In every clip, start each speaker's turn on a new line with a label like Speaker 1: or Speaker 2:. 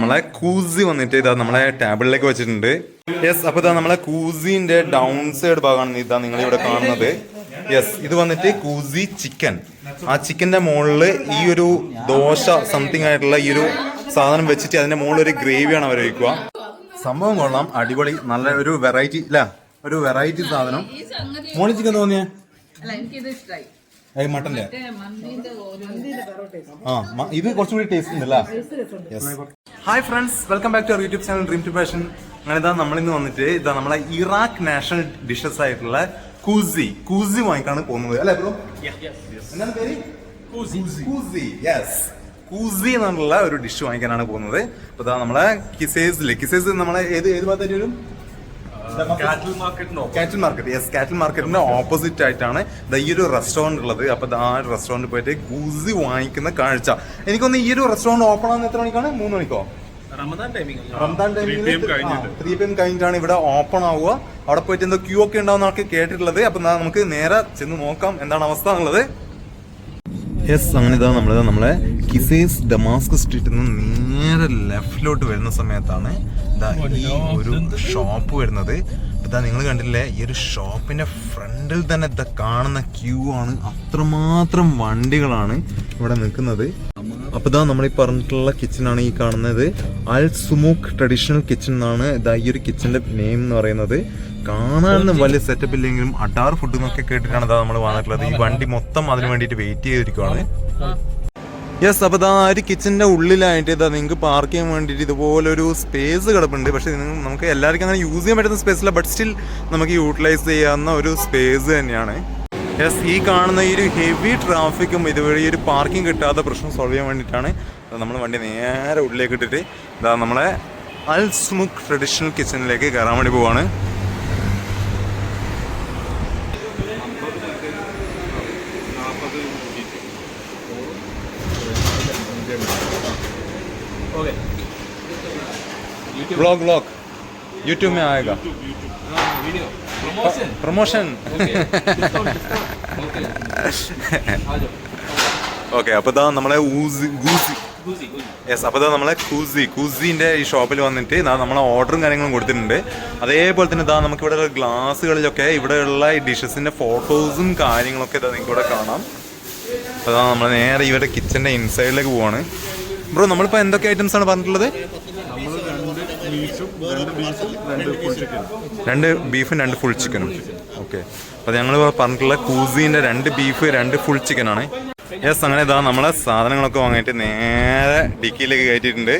Speaker 1: നമ്മളെ കൂസി വന്നിട്ട് ഇതാ നമ്മളെ ടേബിളിലേക്ക് വെച്ചിട്ടുണ്ട്. യെസ്, അപ്പോൾ ഇതാ നമ്മളെ കൂസിന്റെ ഡൗൺ സൈഡ് ഭാഗമാണ് ഇതാ നിങ്ങൾ ഇവിടെ കാണുന്നത്. യെസ്, ഇത് വന്നിട്ട് കൂസി ചിക്കൻ. ആ ചിക്കന്റെ മുകളിൽ ഈ ഒരു ദോശ സംതിങ് ആയിട്ടുള്ള ഈ ഒരു സാധനം വെച്ചിട്ട് അതിന്റെ മുകളിൽ ഒരു ഗ്രേവിയാണ് അവർ വയ്ക്കുക. സംഭവം കൊള്ളാം, അടിപൊളി, നല്ല ഒരു വെറൈറ്റി അല്ല, ഒരു വെറൈറ്റി സാധനം. മോളി ചിക്കൻ തോന്നിയേ മട്ടന്റെ ഇത് കുറച്ചുകൂടി ടേസ്റ്റ് ഉണ്ടല്ലേ. Hi friends, welcome back to our YouTube channel dream to passion. അങ്ങനെ ഇതാ നമ്മളിന്ന് വന്നിട്ട് ഇതാ നമ്മളെ ഇറാഖ് നാഷണൽ ഡിഷസ് ആയിട്ടുള്ള കൂസി വാങ്ങിക്കാണ് പോകുന്നത് അല്ലേ ബ്രോ? എന്താണ് പേര്? കൂസി എന്നുള്ള ഒരു ഡിഷ് വാങ്ങിക്കാനാണ് പോകുന്നത്. അപ്പൊ ഇതാ നമ്മളെ കിസേസ് നമ്മളെ ഏത് ഭാഗത്തായിട്ട് വരും? Cattle market. യെസ്, കാറ്റൽ മാർക്കറ്റിന്റെ ഓപ്പോസിറ്റ് ആയിട്ടാണ് ഈ ഒരു റെസ്റ്റോറന്റ് ഉള്ളത്. അപ്പൊ ആ റെസ്റ്റോറന്റ് പോയിട്ട് കൂസി വാങ്ങിക്കുന്ന കാഴ്ച. എനിക്കൊന്ന് ഈ ഒരു റെസ്റ്റോറന്റ് ഓപ്പൺ ആകുന്ന എത്ര മണിക്കാണ്? 3 മണിക്കോ? റമദാൻ ടൈമിംഗ് 3 PM കഴിഞ്ഞിട്ടാണ് ഇവിടെ ഓപ്പൺ ആവുക. അവിടെ പോയിട്ട് എന്തോ ക്യൂ ഒക്കെ ഉണ്ടാവുന്ന ആൾക്ക് കേട്ടിട്ടുള്ളത്. അപ്പൊ നമുക്ക് നേരെ ചെന്ന് നോക്കാം എന്താണ് അവസ്ഥ എന്നുള്ളത്. യെസ്, അങ്ങനെ ഇതാ നമ്മളെ കിസേസ് ഡമാസ്കസ് സ്ട്രീറ്റിൽ നിന്ന് നേരെ ലെഫ്റ്റിലോട്ട് വരുന്ന സമയത്താണ് ഈ ഒരു ഷോപ്പ് വരുന്നത്. ഇതാ നിങ്ങൾ കണ്ടില്ലേ, ഈ ഒരു ഷോപ്പിന്റെ ഫ്രണ്ടിൽ തന്നെ ഇതാ കാണുന്ന ക്യൂ ആണ്. അത്രമാത്രം വണ്ടികളാണ് ഇവിടെ നിൽക്കുന്നത്. അപ്പൊ ഇതാ നമ്മൾ ഈ പറഞ്ഞിട്ടുള്ള കിച്ചൺ ആണ് ഈ കാണുന്നത്. അൽ സുമൂഖ് ട്രഡീഷണൽ കിച്ചൺ എന്നാണ് ഈ ഒരു കിച്ചന്റെ നെയിം എന്ന് പറയുന്നത്. കാണാനൊന്നും വലിയ സെറ്റപ്പ് ഇല്ലെങ്കിലും അടാർ ഫുഡ് എന്നൊക്കെ കേട്ടിട്ടാണ് നമ്മൾ വന്നിട്ടുള്ളത്. ഈ വണ്ടി മൊത്തം അതിന് വേണ്ടിയിട്ട് വെയിറ്റ് ചെയ്തിരിക്കുവാണ്. യെസ്, അപ്പോൾ ഇതാ ഒരു കിച്ചന്റെ ഉള്ളിലായിട്ട് ഇതാ നിങ്ങൾക്ക് പാർക്ക് ചെയ്യാൻ വേണ്ടിയിട്ട് ഇതുപോലെ ഒരു സ്പേസ് കിടപ്പുണ്ട്. പക്ഷെ നമുക്ക് എല്ലാവർക്കും അങ്ങനെ യൂസ് ചെയ്യാൻ പറ്റുന്ന സ്പേസ് അല്ല, ബട്ട് സ്റ്റിൽ നമുക്ക് യൂട്ടിലൈസ് ചെയ്യാവുന്ന ഒരു സ്പേസ് തന്നെയാണ്. യെസ്, ഈ കാണുന്ന ഈ ഒരു ഹെവി ട്രാഫിക്കും ഇതുവഴി ഈ ഒരു പാർക്കിംഗ് കിട്ടാത്ത പ്രശ്നം സോൾവ് ചെയ്യാൻ വേണ്ടിയിട്ടാണ് നമ്മൾ വണ്ടി നേരെ ഉള്ളിലേക്ക് ഇട്ടിട്ട് ഇതാ നമ്മളെ അൽ സുമുഖ് ട്രഡീഷണൽ കിച്ചണിലേക്ക് കയറാൻ വേണ്ടി പോവാണ്. ब्लॉग यूट्यूब में आएगा प्रमोशन. ഓക്കെ, അപ്പോൾ ഇതാ നമ്മളെ യെസ്, അപ്പോൾ ഇതാ നമ്മളെ കൂസിന്റെ ഈ ഷോപ്പിൽ വന്നിട്ട് നമ്മളെ ഓർഡറും കാര്യങ്ങളും കൊടുത്തിട്ടുണ്ട്. അതേപോലെ തന്നെ ഇതാ നമുക്ക് ഇവിടെ ഗ്ലാസ്സുകളിലൊക്കെ ഇവിടെയുള്ള ഈ ഡിഷസിന്റെ ഫോട്ടോസും കാര്യങ്ങളൊക്കെ ഇതാ നിങ്ങൾക്ക് ഇവിടെ കാണാം. അതാ നമ്മൾ നേരെ ഇവരുടെ കിച്ചന്റെ ഇൻസൈഡിലേക്ക് പോവാണ്. ബ്രോ, നമ്മളിപ്പോൾ എന്തൊക്കെ ഐറ്റംസ് ആണ് പറഞ്ഞിട്ടുള്ളത്? 2 ബീഫും 2 ഫുൾ ചിക്കനും. ഓക്കെ, അപ്പോൾ ഞങ്ങൾ പറഞ്ഞിട്ടുള്ള കൂസിന്റെ 2 ബീഫ് 2 ഫുൾ ചിക്കനാണ്. യെസ്, അങ്ങനെ ഇതാ നമ്മളെ സാധനങ്ങളൊക്കെ വാങ്ങിയിട്ട് നേരെ ഡിക്കിയിലേക്ക് കയറ്റിയിട്ടുണ്ട്.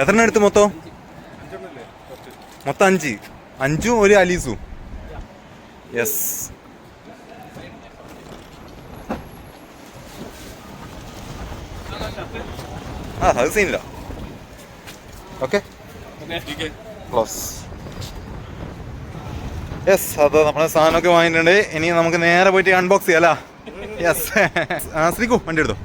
Speaker 1: എത്ര എടുത്ത് മൊത്തം 5 ഒരു അലീസും. യെസ്, അത് സീനില്ല. ഓക്കെ, യെസ്, അത് നമ്മളെ സാധനമൊക്കെ വാങ്ങിയിട്ടുണ്ട്. ഇനി നമുക്ക് നേരെ പോയിട്ട് അൺബോക്സ് ചെയ്യാം അല്ലേ? യെസ്, ശ്രീകു വണ്ടി എടുത്തോ.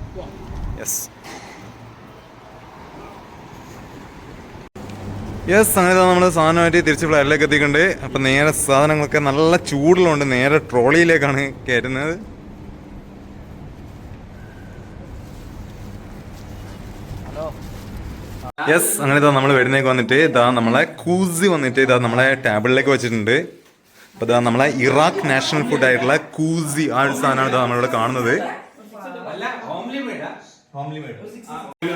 Speaker 1: യെസ്, അങ്ങനെ നമ്മൾ സാധനമായിട്ട് തിരിച്ച് ഫ്ലൈറ്റിലേക്ക് എത്തിയിട്ടുണ്ട്. അപ്പം നേരെ സാധനങ്ങളൊക്കെ നല്ല ചൂടുള്ളതുകൊണ്ട് നേരെ ട്രോളിയിലേക്കാണ് കയറ്റുന്നത്. യെസ്, അങ്ങനെ ഇതാ നമ്മൾ വരുന്നേക്ക് വന്നിട്ട് ഇതാ നമ്മളെ കൂസി വന്നിട്ട് ഇതാ നമ്മളെ ടേബിളിലേക്ക് വെച്ചിട്ടുണ്ട്. അപ്പോൾ ഇതാ നമ്മളെ ഇറാഖ് നാഷണൽ ഫുഡ് ആയിട്ടുള്ള കൂസി ആ ഒരു സാധനമാണ് ഇതാ നമ്മളിവിടെ കാണുന്നത്.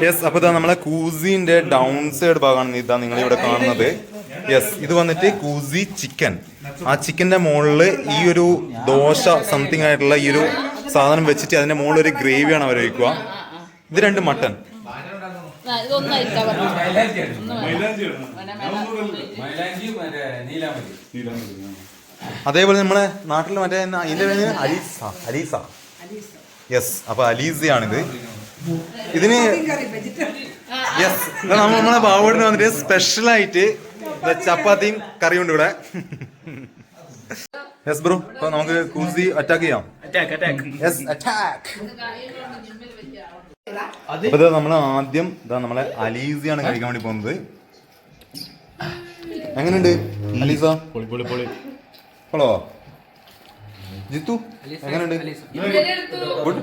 Speaker 1: യെസ്, അപ്പോൾ ഇതാ നമ്മളെ കൂസിന്റെ ഡൗൺ സൈഡ് ഭാഗമാണ് ഇതാ നിങ്ങളിവിടെ കാണുന്നത്. യെസ്, ഇത് വന്നിട്ട് കൂസി ചിക്കൻ. ആ ചിക്കന്റെ മുകളിൽ ഈ ഒരു ദോശ സംതിങ് ആയിട്ടുള്ള ഈ ഒരു സാധനം വെച്ചിട്ട് അതിന്റെ മുകളിൽ ഒരു ഗ്രേവിയാണ് അവർ വയ്ക്കുക. ഇത് 2 മട്ടൻ. അതേപോലെ നമ്മളെ നാട്ടിൽ മറ്റേ ഇതിന്റെ പേര് അലീസ. യെസ്, അപ്പൊ അലീസയാണിത്. ഇതിന് യെസ്, നമ്മളെ ബാവോടിന് വന്നിട്ട് സ്പെഷ്യലായിട്ട് ചപ്പാത്തിയും കറിയും ഉണ്ട് ഇവിടെ. യെസ് ബ്രോ, അപ്പൊ നമുക്ക് കൂസി അറ്റാക്ക് ചെയ്യാം. Yes, attack. അപ്പൊ നമ്മൾ ആദ്യം നമ്മളെ അലീസയാണ് കഴിക്കാൻ വേണ്ടി പോകുന്നത്. എങ്ങനെയുണ്ട് അലീസ? ഹലോ ജിത്തു, എങ്ങനെയുണ്ട്? ഗുഡ്.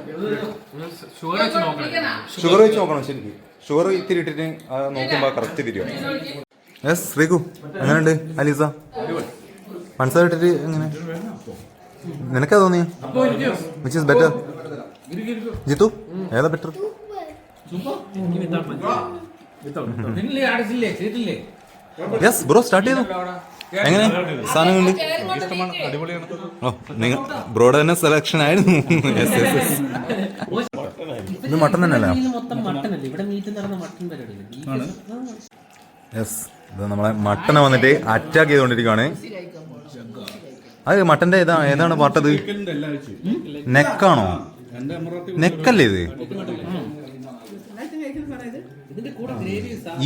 Speaker 1: ഷുഗർ വെച്ച് നോക്കണം. ശരിക്കും ഷുഗർ ഇത്തിരി ഇട്ടിട്ട് നോക്കുമ്പോ കറക്റ്റ് തിരിയോ. യെസ് ശ്രീകു, എങ്ങനെയുണ്ട് അലീസ? പഞ്ചസാര ഇട്ടിട്ട് എങ്ങനെ നിനക്കാ തോന്നിയ? Which is better? ജിത്തു ഏതാ ബെറ്റർ? യെസ് ബ്രോ സ്റ്റാർട്ട് ചെയ്തു. എങ്ങനെ സാധനങ്ങളുണ്ട്? ഓ നിങ്ങൾ ബ്രോയുടെ തന്നെ സെലക്ഷൻ ആയിരുന്നു. ഇത് മട്ടൻ തന്നെയല്ലേ? യെസ്, ഇത് നമ്മളെ മട്ടനെ വന്നിട്ട് അറ്റാക്ക് ചെയ്തുകൊണ്ടിരിക്കുകയാണ്. അത് മട്ടന്റെ ഏതാണ് പാട്ടത്? നെക്കാണോ? നെക്കല്ലേ ഇത്?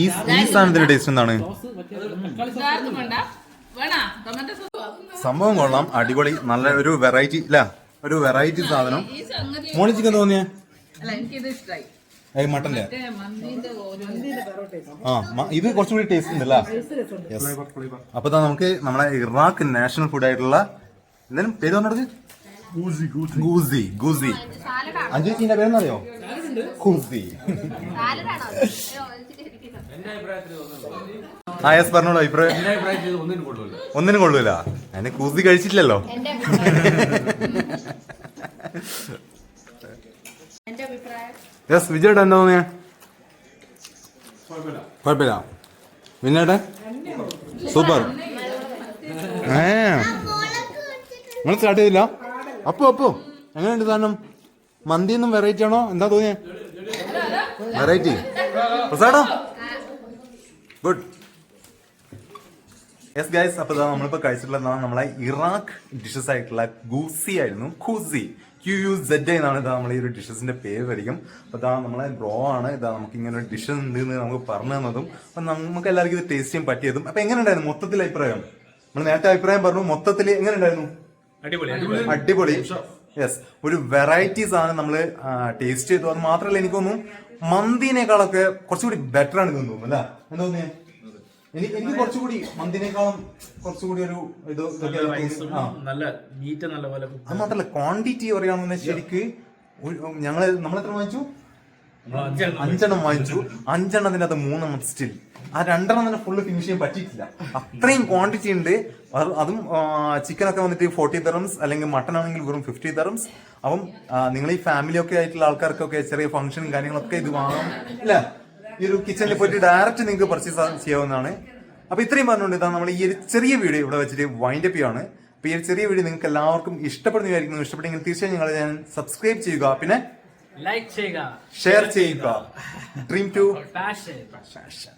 Speaker 1: ഈ സാധനത്തിന്റെ ടേസ്റ്റ് എന്താണ്? സംഭവം കൊള്ളാം, അടിപൊളി, നല്ല ഒരു വെറൈറ്റി അല്ല, ഒരു വെറൈറ്റി സാധനം. മോളി ചിക്കൻ തോന്നിയ മട്ടന്റെ ഇത് കുറച്ചുകൂടി ടേസ്റ്റ് ഉണ്ടല്ലേ? അപ്പൊ നമുക്ക് നമ്മളെ ഇറാഖ് നാഷണൽ ഫുഡ് ആയിട്ടുള്ള എന്തായാലും പേര് പറഞ്ഞത് ഗൂസി. ഗൂസി അഞ്ചേച്ചിന്റെ പേരെന്നറിയോ? ഗൂസി. ആ യെസ് പറഞ്ഞോളൂ അഭിപ്രായം. ഒന്നിനും കൊള്ളൂല. അതിനെ കൂസി കഴിച്ചിട്ടില്ലല്ലോ. യെസ് വിജയേട്ടൻ എന്താ തോന്നിയ? കുഴപ്പമില്ല. വിന്നേട്ടൻ സൂപ്പർ. നിങ്ങൾ സ്റ്റാർട്ട് ചെയ്തില്ല? അപ്പോ എങ്ങനെയുണ്ട് സാധനം? മന്തിയൊന്നും വെറൈറ്റി ആണോ? എന്താ തോന്നിയ? വെറൈറ്റി പ്രസാദോ? ഗുഡ്. യെസ് ഗൈസ്, അപ്പൊ നമ്മളിപ്പോ കഴിച്ചിട്ടുള്ളതാണ് നമ്മളെ ഇറാഖ് ഡിഷസ് ആയിട്ടുള്ള ഗൂസി ആയിരുന്നു. ഖൂസി QUZ എന്നാണ് ഇതാ നമ്മളെ ഈ ഒരു ഡിഷസിന്റെ പേര് വരിക്കും. അപ്പൊ ഇതാ നമ്മളെ ബ്രോ ആണ് ഇതാ നമുക്ക് ഇങ്ങനെ ഒരു ഡിഷ് ഉണ്ട് എന്ന് നമുക്ക് പറഞ്ഞു തന്നതും അപ്പൊ നമുക്ക് എല്ലാവർക്കും ഇത് ടേസ്റ്റ് ചെയ്യാൻ പറ്റിയതും. അപ്പൊ എങ്ങനെ ഉണ്ടായിരുന്നു മൊത്തത്തിൽ അഭിപ്രായം? നമ്മൾ നേരത്തെ അഭിപ്രായം പറഞ്ഞു, മൊത്തത്തിൽ എങ്ങനെ ഉണ്ടായിരുന്നു? അടിപൊളി. യെസ്, ഒരു വെറൈറ്റി സാധനം നമ്മള് ടേസ്റ്റ് ചെയ്തു. അത് മാത്രമല്ല എനിക്ക് തോന്നുന്നു മന്തിനേക്കാളൊക്കെ കുറച്ചുകൂടി ബെറ്റർ ആണ് തോന്നുന്നു അല്ല? എന്താ തോന്നിയേ? എനിക്ക് കുറച്ചുകൂടി മന്തിനേക്കാളും കുറച്ചുകൂടി ഒരു ഇത് അത് മാത്രല്ല ക്വാണ്ടിറ്റി പറയുകയാണെന്ന് ശരിക്ക് നമ്മളെത്ര വാങ്ങിച്ചു? 5 വാങ്ങിച്ചു. 5 അത് 3 സ്റ്റിൽ. ആ 2 തന്നെ ഫുള്ള് ഫിനിഷ് ചെയ്യാൻ പറ്റിയിട്ടില്ല. അത്രയും ക്വാണ്ടിറ്റി ഉണ്ട്. അതും ചിക്കനൊക്കെ വന്നിട്ട് 40 dirhams, അല്ലെങ്കിൽ മട്ടൺ ആണെങ്കിൽ വെറും 50 dirhams. അപ്പം നിങ്ങൾ ഈ ഫാമിലി ഒക്കെ ആയിട്ടുള്ള ആൾക്കാർക്കൊക്കെ ചെറിയ ഫംഗ്ഷനും കാര്യങ്ങളൊക്കെ ഇത് വാങ്ങാം അല്ല? ഈ ഒരു കിച്ചണിൽ പോയിട്ട് ഡയറക്റ്റ് നിങ്ങൾക്ക് പർച്ചേസ് ചെയ്യാവുന്നതാണ്. അപ്പൊ ഇത്രയും പറഞ്ഞുകൊണ്ട് ഇതാ നമ്മൾ ഈ ഒരു ചെറിയ വീഡിയോ ഇവിടെ വെച്ചിട്ട് വൈൻഡ് അപ്പ് ചെയ്യാണ്. അപ്പൊ ഈ ഒരു ചെറിയ വീഡിയോ നിങ്ങൾക്ക് എല്ലാവർക്കും ഇഷ്ടപ്പെടുന്നതായിരിക്കും. ഇഷ്ടപ്പെട്ടെങ്കിൽ തീർച്ചയായും നിങ്ങൾ ഞാൻ സബ്സ്ക്രൈബ് ചെയ്യുക, പിന്നെ
Speaker 2: ലൈക്ക് ചെയ്യുക,
Speaker 1: ഷെയർ ചെയ്യുക. Dream to passion.